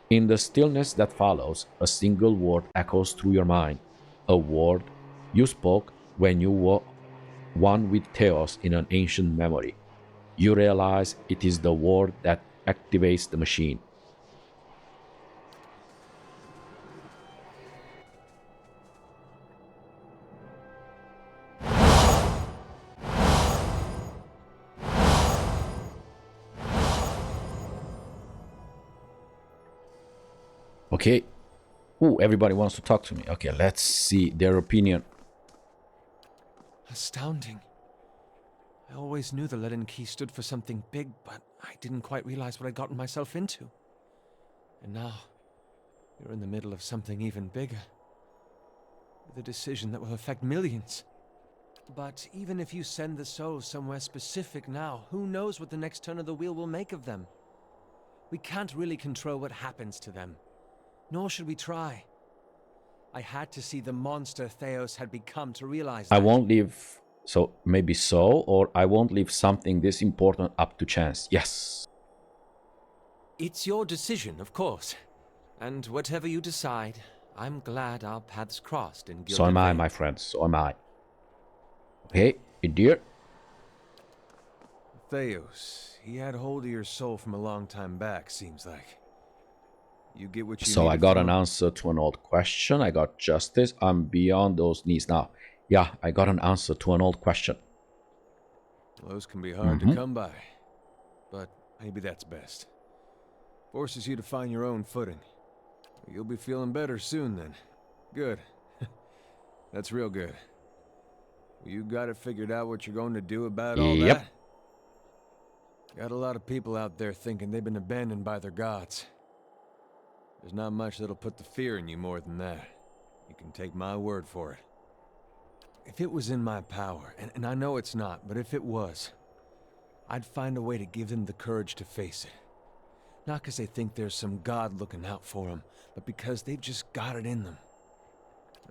In the stillness that follows, a single word echoes through your mind, a word you spoke when you were one with Thaos in an ancient memory. You realize it is the word that activates the machine. Okay. Ooh, everybody wants to talk to me. Okay, let's see their opinion. Astounding. I always knew the Leaden Key stood for something big, but I didn't quite realize what I'd gotten myself into. And now, you're in the middle of something even bigger. With a decision that will affect millions. But even if you send the souls somewhere specific now, who knows what the next turn of the wheel will make of them? We can't really control what happens to them. Nor should we try. I had to see the monster Thaos had become to realize that. I won't leave, so maybe so, or I won't leave something this important up to chance. Yes. It's your decision, of course. And whatever you decide, I'm glad our paths crossed in Gilded So am I, Vale. my friends. So am I. Okay, dear. Thaos, he had hold of your soul from a long time back, seems like. You get what you So I needed got from an him? answer to an old question. I got justice. I'm beyond those needs now. Yeah, I got an answer to an old question. Those can be hard to come by. But maybe that's best. Forces you to find your own footing. You'll be feeling better soon then. Good. That's real good. You got it figured out what you're going to do about all Yep. that? Got a lot of people out there thinking they've been abandoned by their gods. There's not much that'll put the fear in you more than that. You can take my word for it. If it was in my power, and I know it's not, but if it was, I'd find a way to give them the courage to face it. Not because they think there's some god looking out for them, but because they've just got it in them.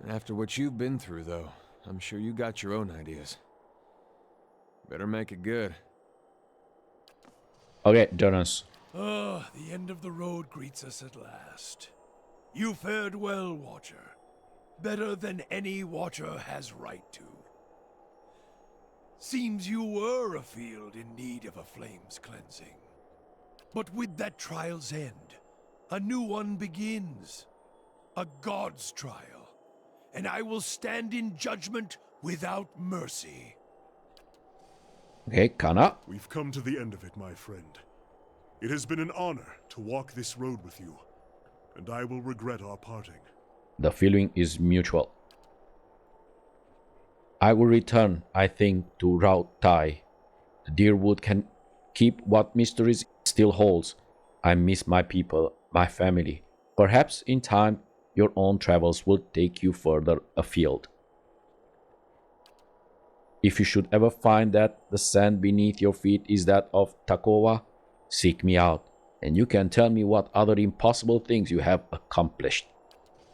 And after what you've been through, though, I'm sure you got your own ideas. Better make it good. Okay, Jonas. Ah, the end of the road greets us at last. You fared well, Watcher. Better than any Watcher has right to. Seems you were a field in need of a flame's cleansing. But with that trial's end, a new one begins. A god's trial. And I will stand in judgment without mercy. Okay, Kana. We've come to the end of it, my friend. It has been an honor to walk this road with you, and I will regret our parting. The feeling is mutual. I will return, I think, to Route Tai. The Dyrwood can keep what mysteries it still holds. I miss my people, my family. Perhaps in time, your own travels will take you further afield. If you should ever find that the sand beneath your feet is that of Takova, seek me out, and you can tell me what other impossible things you have accomplished.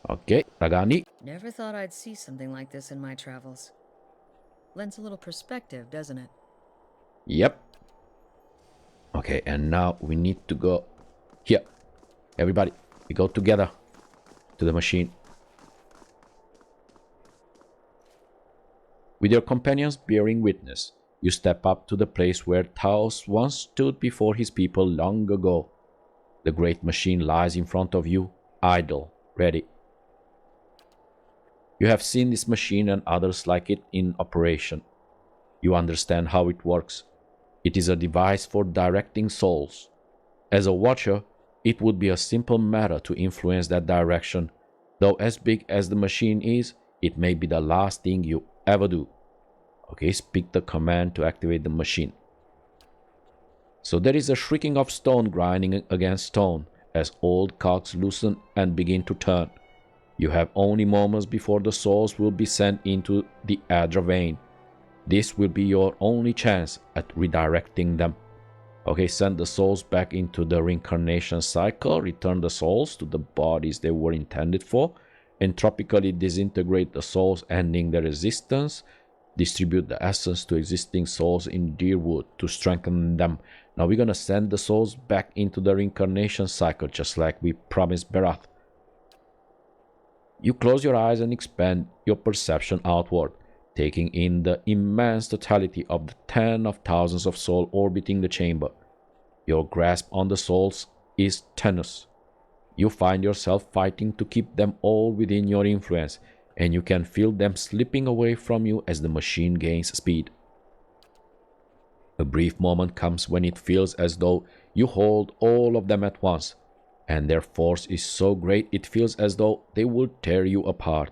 Okay, Ragani. Never thought I'd see something like this in my travels. Lends a little perspective, doesn't it? Yep. Okay, and now we need to go here. Everybody, we go together to the machine. With your companions bearing witness, you step up to the place where Thaos once stood before his people long ago. The great machine lies in front of you, idle, ready. You have seen this machine and others like it in operation. You understand how it works. It is a device for directing souls. As a watcher, it would be a simple matter to influence that direction, though as big as the machine is, it may be the last thing you ever do. Okay, speak the command to activate the machine. So there is a shrieking of stone grinding against stone as old cogs loosen and begin to turn. You have only moments before the souls will be sent into the Adra vein. This will be your only chance at redirecting them. Okay, send the souls back into the reincarnation cycle, return the souls to the bodies they were intended for, entropically disintegrate the souls ending their resistance, distribute the essence to existing souls in Dyrwood to strengthen them, Now we're gonna send the souls back into the reincarnation cycle just like we promised Berath. You close your eyes and expand your perception outward, taking in the immense totality of the tens of thousands of souls orbiting the chamber. Your grasp on the souls is tenuous. You find yourself fighting to keep them all within your influence, and you can feel them slipping away from you as the machine gains speed. A brief moment comes when it feels as though you hold all of them at once, and their force is so great it feels as though they would tear you apart.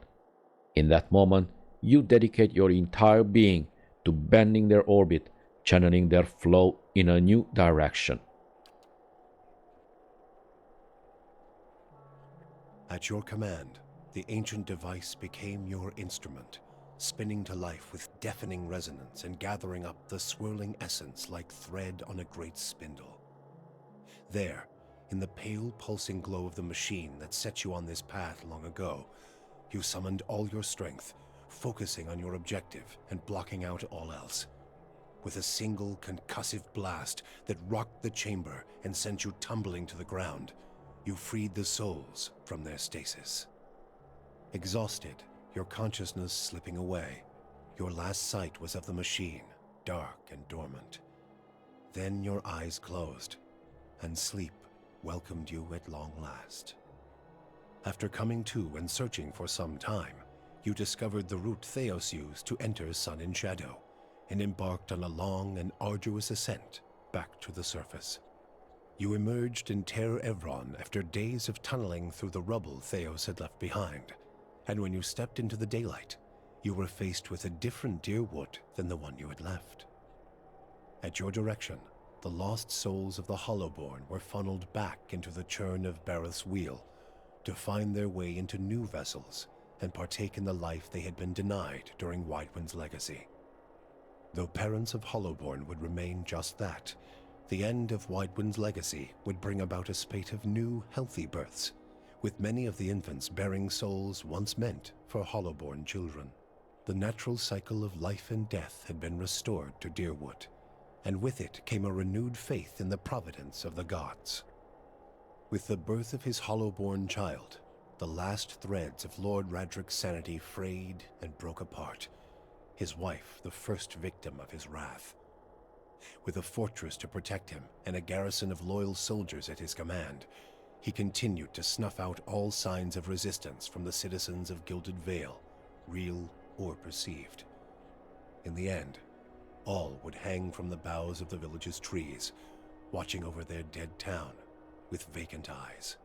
In that moment, you dedicate your entire being to bending their orbit, channeling their flow in a new direction. At your command, the ancient device became your instrument, spinning to life with deafening resonance and gathering up the swirling essence like thread on a great spindle. There, in the pale pulsing glow of the machine that set you on this path long ago, you summoned all your strength, focusing on your objective and blocking out all else. With a single concussive blast that rocked the chamber and sent you tumbling to the ground, you freed the souls from their stasis. Exhausted, your consciousness slipping away, your last sight was of the machine, dark and dormant. Then your eyes closed, and sleep welcomed you at long last. After coming to and searching for some time, you discovered the route Thaos used to enter Sun and Shadow, and embarked on a long and arduous ascent back to the surface. You emerged in Ter Evron after days of tunneling through the rubble Thaos had left behind, and when you stepped into the daylight, you were faced with a different Dyrwood than the one you had left. At your direction, the lost souls of the Hollowborn were funneled back into the churn of Bareth's wheel to find their way into new vessels and partake in the life they had been denied during Waidwen's legacy. Though parents of Hollowborn would remain just that, the end of Waidwen's legacy would bring about a spate of new, healthy births, with many of the infants bearing souls once meant for Hollowborn children. The natural cycle of life and death had been restored to Dyrwood, and with it came a renewed faith in the providence of the gods. With the birth of his Hollowborn child, the last threads of Lord Radric's sanity frayed and broke apart, his wife the first victim of his wrath. With a fortress to protect him and a garrison of loyal soldiers at his command, he continued to snuff out all signs of resistance from the citizens of Gilded Vale, real or perceived. In the end, all would hang from the boughs of the village's trees, watching over their dead town with vacant eyes.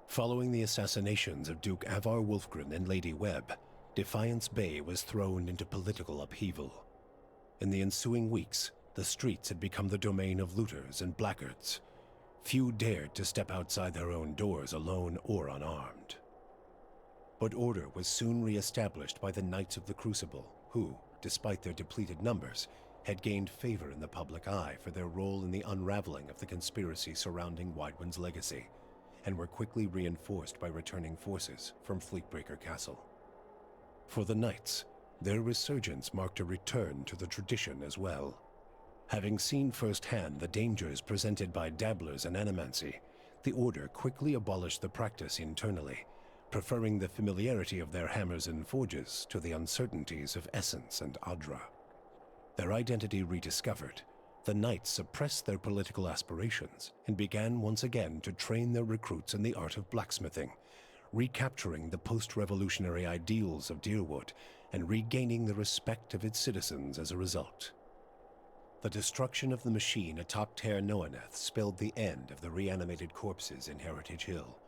Following the assassinations of Duke Avar Wolfgren and Lady Webb, Defiance Bay was thrown into political upheaval. In the ensuing weeks, the streets had become the domain of looters and blackguards. Few dared to step outside their own doors alone or unarmed. But order was soon re-established by the Knights of the Crucible, who, despite their depleted numbers, had gained favor in the public eye for their role in the unraveling of the conspiracy surrounding Waidwen's legacy, and were quickly reinforced by returning forces from Fleetbreaker Castle. For the Knights, their resurgence marked a return to the tradition as well. Having seen firsthand the dangers presented by dabblers in animancy, the Order quickly abolished the practice internally, preferring the familiarity of their hammers and forges to the uncertainties of Essence and Adra. Their identity rediscovered, the Knights suppressed their political aspirations and began once again to train their recruits in the art of blacksmithing, recapturing the post-revolutionary ideals of Dyrwood and regaining the respect of its citizens as a result. The destruction of the machine atop Ter Noaneth spelled the end of the reanimated corpses in Heritage Hill.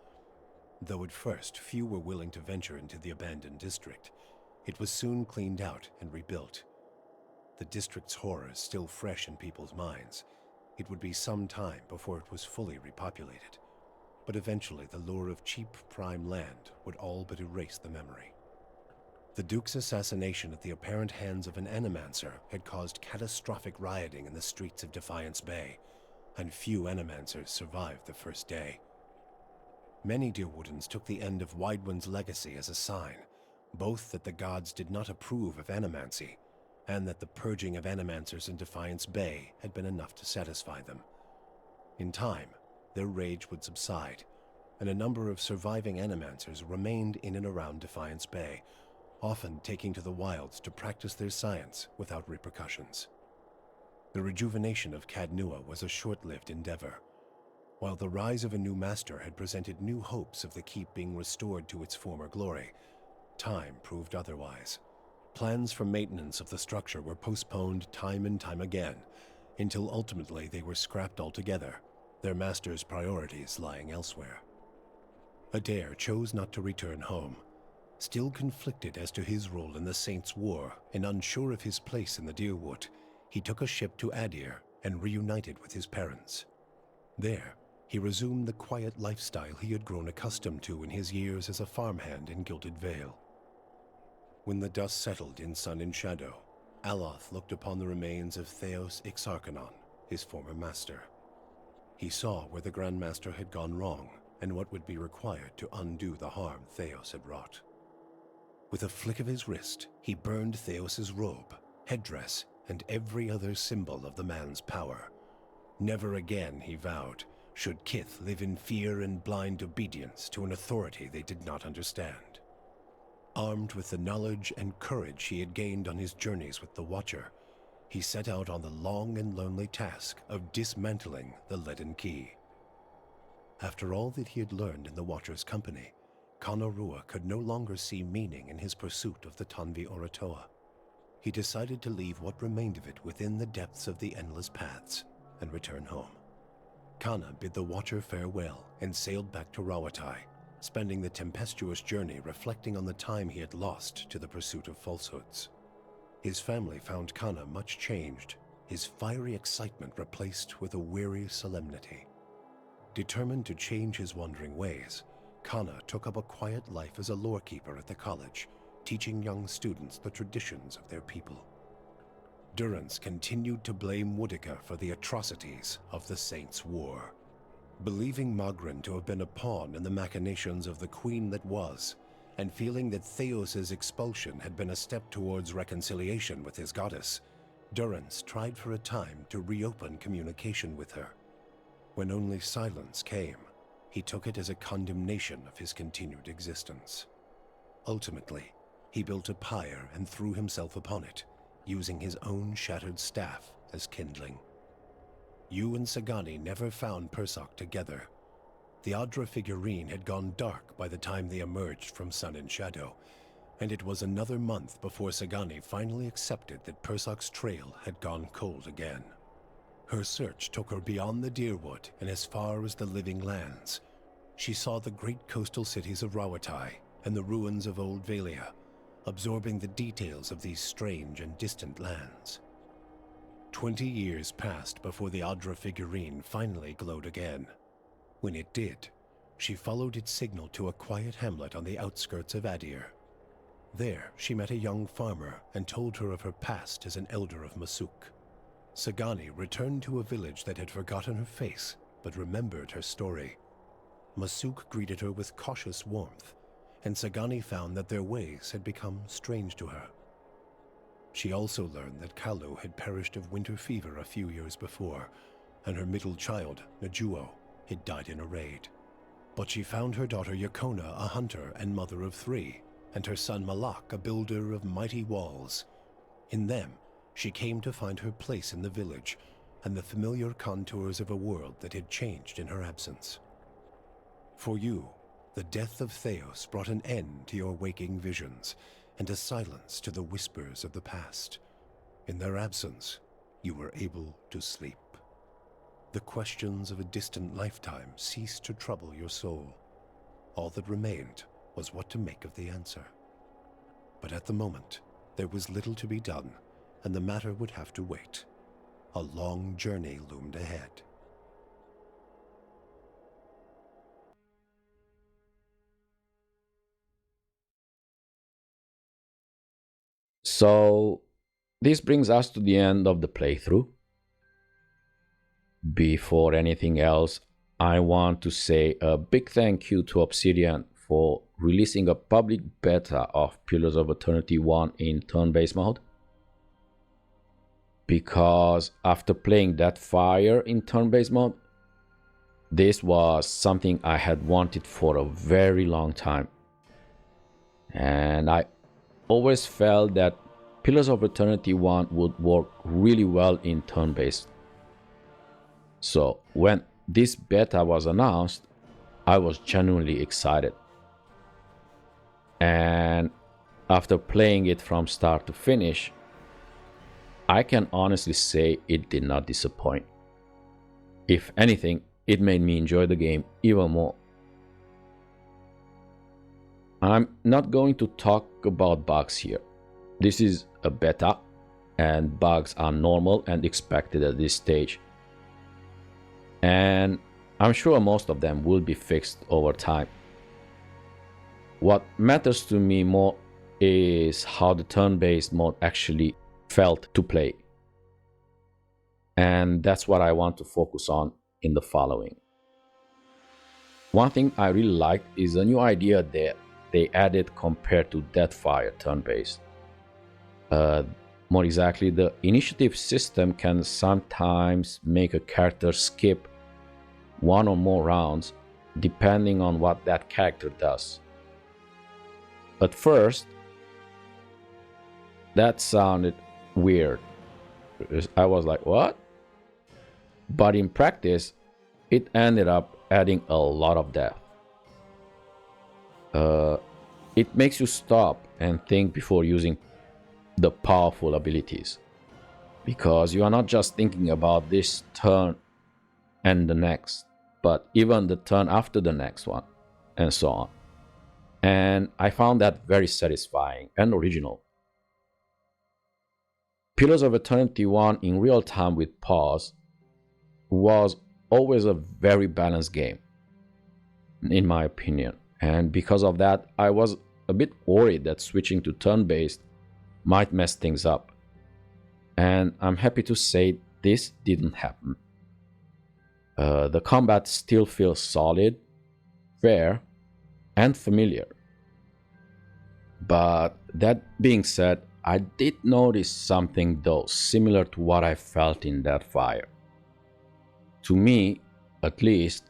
Though at first few were willing to venture into the abandoned district, it was soon cleaned out and rebuilt. The district's horrors still fresh in people's minds, it would be some time before it was fully repopulated, but eventually the lure of cheap prime land would all but erase the memory. The Duke's assassination at the apparent hands of an animancer had caused catastrophic rioting in the streets of Defiance Bay, and few animancers survived the first day. Many Dyrwoodans took the end of Waidwen's legacy as a sign, both that the gods did not approve of animancy, and that the purging of animancers in Defiance Bay had been enough to satisfy them. In time, their rage would subside, and a number of surviving animancers remained in and around Defiance Bay, often taking to the wilds to practice their science without repercussions. The rejuvenation of Cadnua was a short-lived endeavor. While the rise of a new master had presented new hopes of the keep being restored to its former glory, time proved otherwise. Plans for maintenance of the structure were postponed time and time again, until ultimately they were scrapped altogether, their master's priorities lying elsewhere. Adair chose not to return home. Still conflicted as to his role in the Saints' War and unsure of his place in the Dyrwood, he took a ship to Adir and reunited with his parents. There, he resumed the quiet lifestyle he had grown accustomed to in his years as a farmhand in Gilded Vale. When the dust settled in Sun and Shadow, Aloth looked upon the remains of Thaos Ixarchanon, his former master. He saw where the Grand Master had gone wrong and what would be required to undo the harm Thaos had wrought. With a flick of his wrist, he burned Thaos's robe, headdress, and every other symbol of the man's power. Never again, he vowed, should Kith live in fear and blind obedience to an authority they did not understand. Armed with the knowledge and courage he had gained on his journeys with the Watcher, he set out on the long and lonely task of dismantling the Leaden Key. After all that he had learned in the Watcher's company, Kanarua could no longer see meaning in his pursuit of the Tanvi Oratoa. He decided to leave what remained of it within the depths of the Endless Paths and return home. Kana bid the Watcher farewell and sailed back to Rawatai, spending the tempestuous journey reflecting on the time he had lost to the pursuit of falsehoods. His family found Kana much changed, his fiery excitement replaced with a weary solemnity. Determined to change his wandering ways, Kana took up a quiet life as a lorekeeper at the college, teaching young students the traditions of their people. Durrance continued to blame Woodica for the atrocities of the Saints' War. Believing Magrin to have been a pawn in the machinations of the Queen that was, and feeling that Thaos's expulsion had been a step towards reconciliation with his goddess, Durrance tried for a time to reopen communication with her. When only silence came, he took it as a condemnation of his continued existence. Ultimately, he built a pyre and threw himself upon it, using his own shattered staff as kindling. You and Sagani never found Persok together. The Adra figurine had gone dark by the time they emerged from Sun and Shadow, and it was another month before Sagani finally accepted that Persok's trail had gone cold again. Her search took her beyond the Dyrwood and as far as the Living Lands. She saw the great coastal cities of Rawatai and the ruins of Old Valia, absorbing the details of these strange and distant lands. 20 years passed before the Adra figurine finally glowed again. When it did, she followed its signal to a quiet hamlet on the outskirts of Adir. There, she met a young farmer and told her of her past as an elder of Masuk. Sagani returned to a village that had forgotten her face, but remembered her story. Masuk greeted her with cautious warmth, and Sagani found that their ways had become strange to her. She also learned that Kalu had perished of winter fever a few years before, and her middle child, Najuo, had died in a raid. But she found her daughter Yakona a hunter and mother of 3, and her son Malak a builder of mighty walls. In them, she came to find her place in the village, and the familiar contours of a world that had changed in her absence. For you, the death of Thaos brought an end to your waking visions, and a silence to the whispers of the past. In their absence, you were able to sleep. The questions of a distant lifetime ceased to trouble your soul. All that remained was what to make of the answer. But at the moment, there was little to be done, and the matter would have to wait. A long journey loomed ahead. So, this brings us to the end of the playthrough. Before anything else, I want to say a big thank you to Obsidian for releasing a public beta of Pillars of Eternity 1 in turn-based mode. because after playing that fire in turn-based mode, this was something I had wanted for a very long time. And I always felt that Pillars of Eternity 1 would work really well in turn-based. So when this beta was announced, I was genuinely excited. And after playing it from start to finish, I can honestly say it did not disappoint. If anything, it made me enjoy the game even more. I'm not going to talk about bugs here. This is a beta, and bugs are normal and expected at this stage. And I'm sure most of them will be fixed over time. What matters to me more is how the turn-based mode actually felt to play. And that's what I want to focus on in the following. One thing I really liked is a new idea that they added compared to Deathfire turn-based. More exactly, the initiative system can sometimes make a character skip one or more rounds depending on what that character does. At first, that sounded weird. I was like, what? But in practice, it ended up adding a lot of depth. It makes you stop and think before using the powerful abilities, because you are not just thinking about this turn and the next, but even the turn after the next one, and so on. And I found that very satisfying and original. Pillars of Eternity 1 in real time with pause was always a very balanced game, in my opinion. And because of that, I was a bit worried that switching to turn-based might mess things up. And I'm happy to say this didn't happen. The combat still feels solid, fair, and familiar. But that being said, I did notice something though similar to what I felt in Deathfire. To me, at least,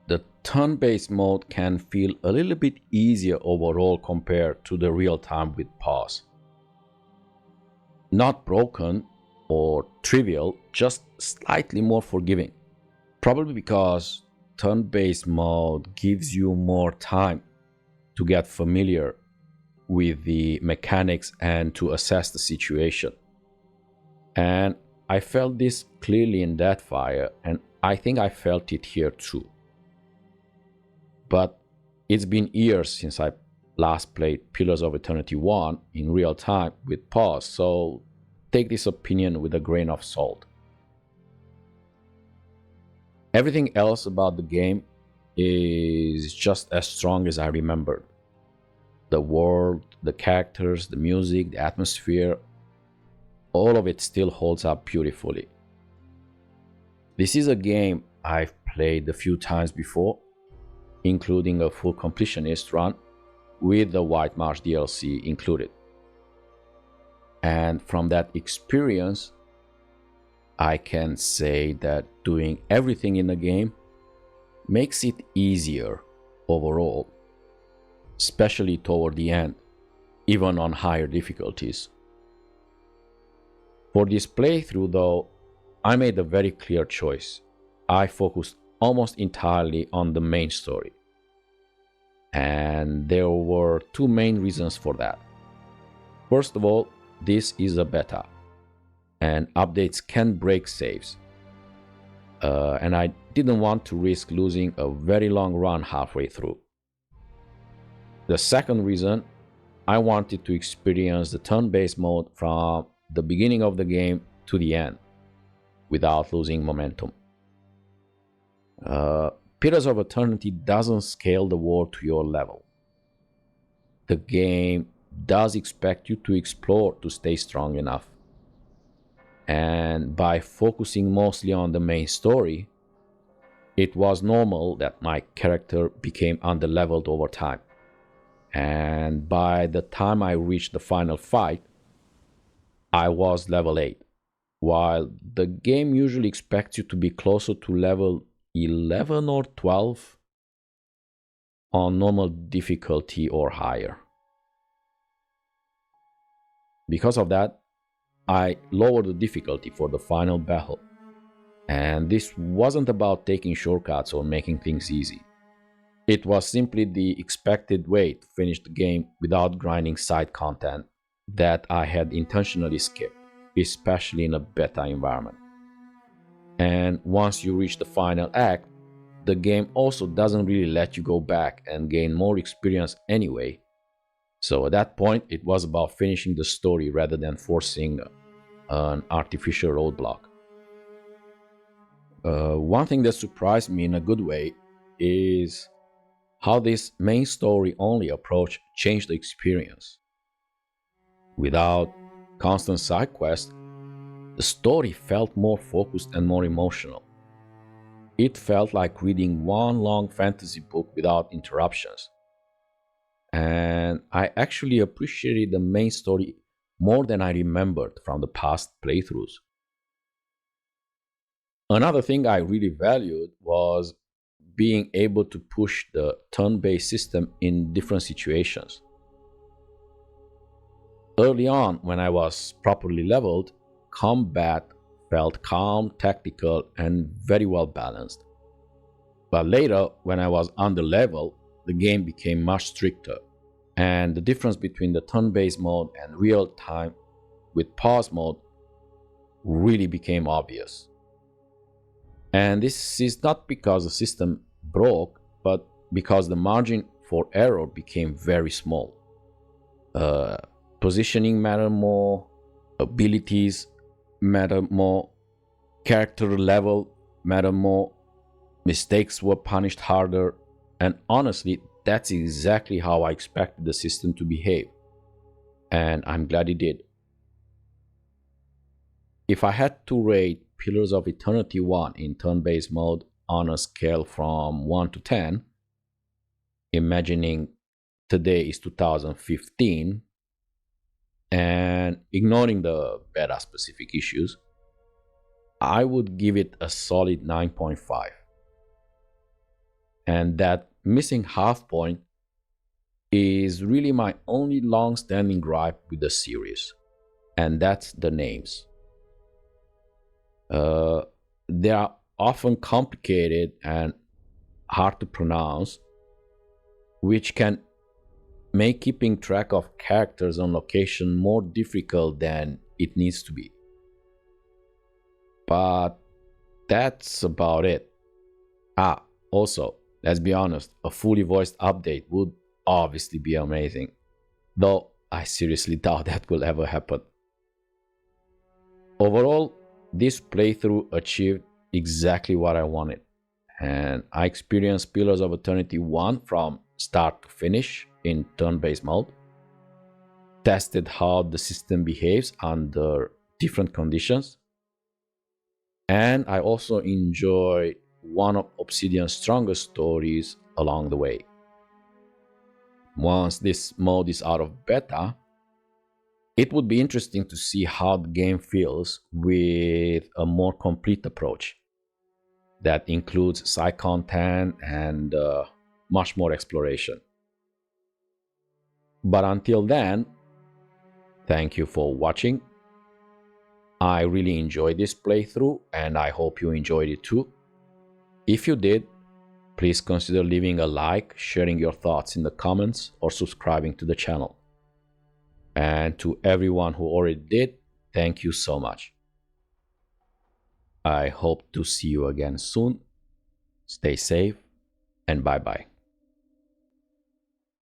the turn-based mode can feel a little bit easier overall compared to the real-time with pause. Not broken or trivial, just slightly more forgiving. Probably because turn-based mode gives you more time to get familiar with the mechanics and to assess the situation. And I felt this clearly in Deathfire, and I think I felt it here too. But it's been years since I last played Pillars of Eternity 1 in real time with pause, so take this opinion with a grain of salt. Everything else about the game is just as strong as I remembered. The world, the characters, the music, the atmosphere, all of it still holds up beautifully. This is a game I've played a few times before, including a full completionist run with the White Marsh DLC included. And from that experience, I can say that doing everything in the game makes it easier overall, especially toward the end, even on higher difficulties. For this playthrough though, I made a very clear choice. I focused almost entirely on the main story. And there were two main reasons for that. First of all, this is a beta, and updates can break saves. And I didn't want to risk losing a very long run halfway through. The second reason, I wanted to experience the turn-based mode from the beginning of the game to the end, without losing momentum. Pillars of Eternity doesn't scale the world to your level. The game does expect you to explore to stay strong enough. And by focusing mostly on the main story, it was normal that my character became underleveled over time. And by the time I reached the final fight, I was level 8, While the game usually expects you to be closer to level 11 or 12 on normal difficulty or higher. Because of that, I lowered the difficulty for the final battle. And this wasn't about taking shortcuts or making things easy. It was simply the expected way to finish the game without grinding side content that I had intentionally skipped, especially in a beta environment. And once you reach the final act, the game also doesn't really let you go back and gain more experience anyway. So at that point, it was about finishing the story rather than forcing an artificial roadblock. One thing that surprised me in a good way is how this main story-only approach changed the experience. Without constant side quests, the story felt more focused and more emotional. It felt like reading one long fantasy book without interruptions. And I actually appreciated the main story more than I remembered from the past playthroughs. Another thing I really valued was being able to push the turn-based system in different situations. Early on, when I was properly leveled, combat felt calm, tactical, and very well balanced. But later, when I was underleveled, the game became much stricter, and the difference between the turn-based mode and real-time with pause mode really became obvious. And this is not because the system broke, but because the margin for error became very small. Positioning mattered more, abilities mattered more, character level mattered more, mistakes were punished harder, and honestly, that's exactly how I expected the system to behave. And I'm glad it did. If I had to rate Pillars of Eternity 1 in turn-based mode on a scale from 1 to 10, imagining today is 2015, and ignoring the beta specific issues, I would give it a solid 9.5. And that missing half point is really my only long-standing gripe with the series, and that's the names. They are often complicated and hard to pronounce, which can make keeping track of characters on location more difficult than it needs to be. But that's about it. Also, let's be honest, a fully voiced update would obviously be amazing, though I seriously doubt that will ever happen. Overall, this playthrough achieved exactly what I wanted, and I experienced Pillars of Eternity 1 from start to finish in turn-based mode, tested how the system behaves under different conditions, and I also enjoyed one of Obsidian's strongest stories along the way. Once this mode is out of beta, it would be interesting to see how the game feels with a more complete approach that includes side content and much more exploration. But until then, thank you for watching. I really enjoyed this playthrough and I hope you enjoyed it too. If you did, please consider leaving a like, sharing your thoughts in the comments, or subscribing to the channel. And to everyone who already did, thank you so much. I hope to see you again soon. Stay safe and bye-bye.